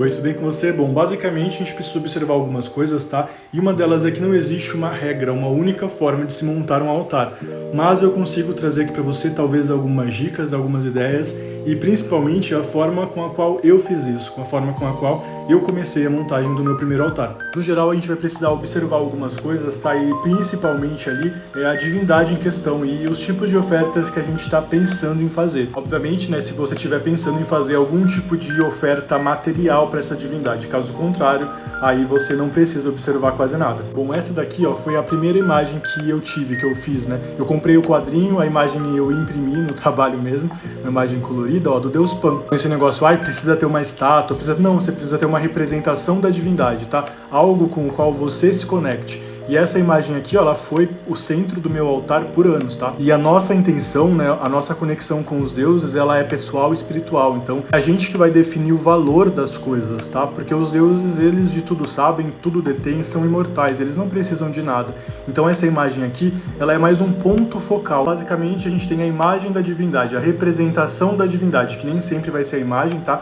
Oi, tudo bem com você? Bom, basicamente a gente precisa observar algumas coisas, tá? E uma delas é que não existe uma regra, uma única forma de se montar um altar. Mas eu consigo trazer aqui para você talvez algumas dicas, algumas ideias e principalmente a forma com a qual eu fiz isso, com a forma com a qual eu comecei a montagem do meu primeiro altar. No geral, a gente vai precisar observar algumas coisas, tá? E principalmente ali é a divindade em questão e os tipos de ofertas que a gente está pensando em fazer. Obviamente, né, se você estiver pensando em fazer algum tipo de oferta material para essa divindade, caso contrário, aí você não precisa observar quase nada. Bom, essa daqui, ó, foi a primeira imagem que eu tive, que eu fiz, né? Eu comprei o quadrinho, a imagem eu imprimi no trabalho mesmo, uma imagem colorida, ó, do Deus Pan. Esse negócio, precisa ter uma estátua, não, você precisa ter uma representação da divindade, tá? Algo com o qual você se conecte. E essa imagem aqui, ó, ela foi o centro do meu altar por anos, tá? E a nossa intenção, né, a nossa conexão com os deuses, ela é pessoal e espiritual. Então, é a gente que vai definir o valor das coisas, tá? Porque os deuses, eles de tudo sabem, tudo detêm, são imortais, eles não precisam de nada. Então, essa imagem aqui, ela é mais um ponto focal. Basicamente, a gente tem a imagem da divindade, a representação da divindade, que nem sempre vai ser a imagem, tá?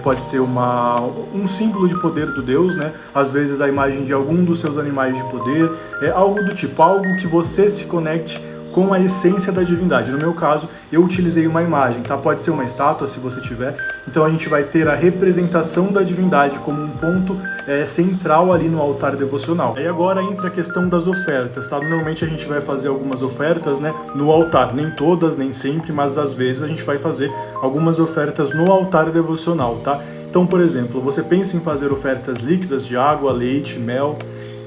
Pode ser um símbolo de poder do deus, né? Às vezes a imagem de algum dos seus animais de poder, algo do tipo, algo que você se conecte com a essência da divindade. No meu caso, eu utilizei uma imagem, tá? Pode ser uma estátua, se você tiver. Então a gente vai ter a representação da divindade como um ponto central ali no altar devocional. Aí agora entra a questão das ofertas, tá? Normalmente a gente vai fazer algumas ofertas, né, no altar. Nem todas, nem sempre, mas às vezes a gente vai fazer algumas ofertas no altar devocional, tá? Então, por exemplo, você pensa em fazer ofertas líquidas de água, leite, mel.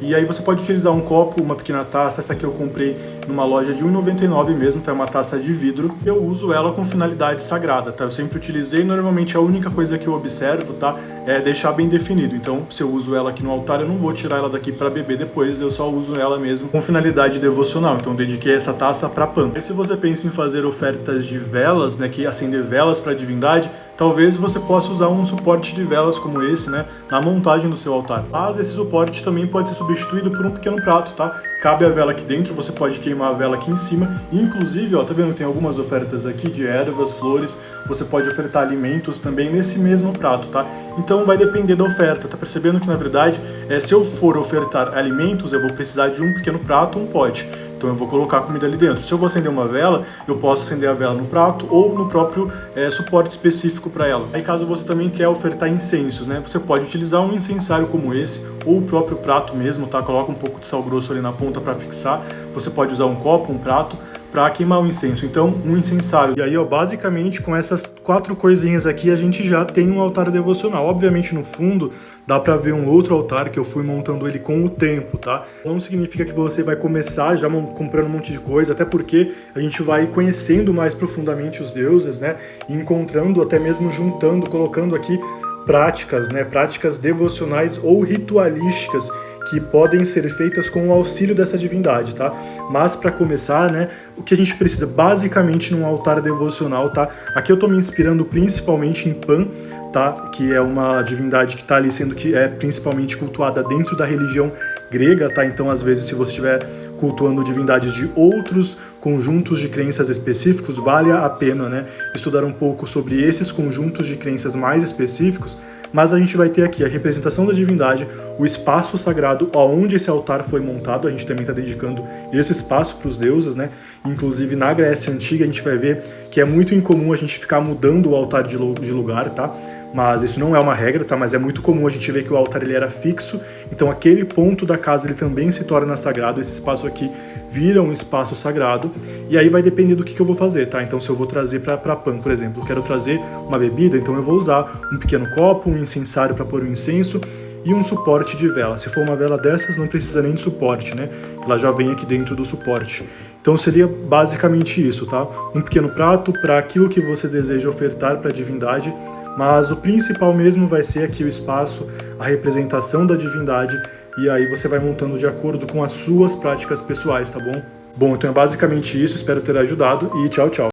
E aí você pode utilizar um copo, uma pequena taça. Essa aqui eu comprei numa loja de R$1,99 mesmo, tá? É uma taça de vidro. Eu uso ela com finalidade sagrada, tá? Eu sempre utilizei, normalmente a única coisa que eu observo, tá? É deixar bem definido. Então, se eu uso ela aqui no altar, eu não vou tirar ela daqui para beber depois, eu só uso ela mesmo com finalidade devocional. Então, eu dediquei essa taça para Pan. E se você pensa em fazer ofertas de velas, né? Que acender velas para a divindade, talvez você possa usar um suporte de velas como esse, né? Na montagem do seu altar. Mas esse suporte também pode ser substituído por um pequeno prato, tá? Cabe a vela aqui dentro, você pode queimar a vela aqui em cima. Inclusive, ó, tá vendo? Tem algumas ofertas aqui de ervas, flores. Você pode ofertar alimentos também nesse mesmo prato, tá? Então vai depender da oferta. Tá percebendo que, na verdade, se eu for ofertar alimentos, eu vou precisar de um pequeno prato, um pote. Então eu vou colocar a comida ali dentro. Se eu vou acender uma vela, eu posso acender a vela no prato ou no próprio suporte específico para ela. Aí caso você também quer ofertar incensos, né? Você pode utilizar um incensário como esse ou o próprio prato mesmo, tá? Coloca um pouco de sal grosso ali na ponta para fixar. Você pode usar um copo, um prato para queimar o incenso. Então, um incensário. E aí, ó, basicamente com essas 4 coisinhas aqui a gente já tem um altar devocional. Obviamente no fundo dá para ver um outro altar que eu fui montando ele com o tempo, tá? Não significa que você vai começar já comprando um monte de coisa, até porque a gente vai conhecendo mais profundamente os deuses, né? E encontrando, até mesmo juntando, colocando aqui práticas, né? Práticas devocionais ou ritualísticas que podem ser feitas com o auxílio dessa divindade, tá? Mas para começar, né, o que a gente precisa basicamente num altar devocional, tá? Aqui eu tô me inspirando principalmente em Pan, tá? Que é uma divindade que está ali sendo que é principalmente cultuada dentro da religião grega, tá? Então, às vezes, se você estiver cultuando divindades de outros conjuntos de crenças específicos, vale a pena, né, estudar um pouco sobre esses conjuntos de crenças mais específicos. Mas a gente vai ter aqui a representação da divindade, o espaço sagrado onde esse altar foi montado. A gente também está dedicando esse espaço para os deuses, né? Inclusive na Grécia Antiga a gente vai ver que é muito incomum a gente ficar mudando o altar de lugar, tá? Mas isso não é uma regra, tá? Mas é muito comum a gente ver que o altar ele era fixo, então aquele ponto da casa ele também se torna sagrado, esse espaço aqui vira um espaço sagrado, e aí vai depender do que eu vou fazer, tá? Então se eu vou trazer para Pan, por exemplo, eu quero trazer uma bebida, então eu vou usar um pequeno copo, um incensário para pôr o incenso e um suporte de vela. Se for uma vela dessas, não precisa nem de suporte, né? Ela já vem aqui dentro do suporte. Então seria basicamente isso, tá? Um pequeno prato para aquilo que você deseja ofertar para a divindade, mas o principal mesmo vai ser aqui o espaço, a representação da divindade, e aí você vai montando de acordo com as suas práticas pessoais, tá bom? Bom, então é basicamente isso, espero ter ajudado e tchau, tchau.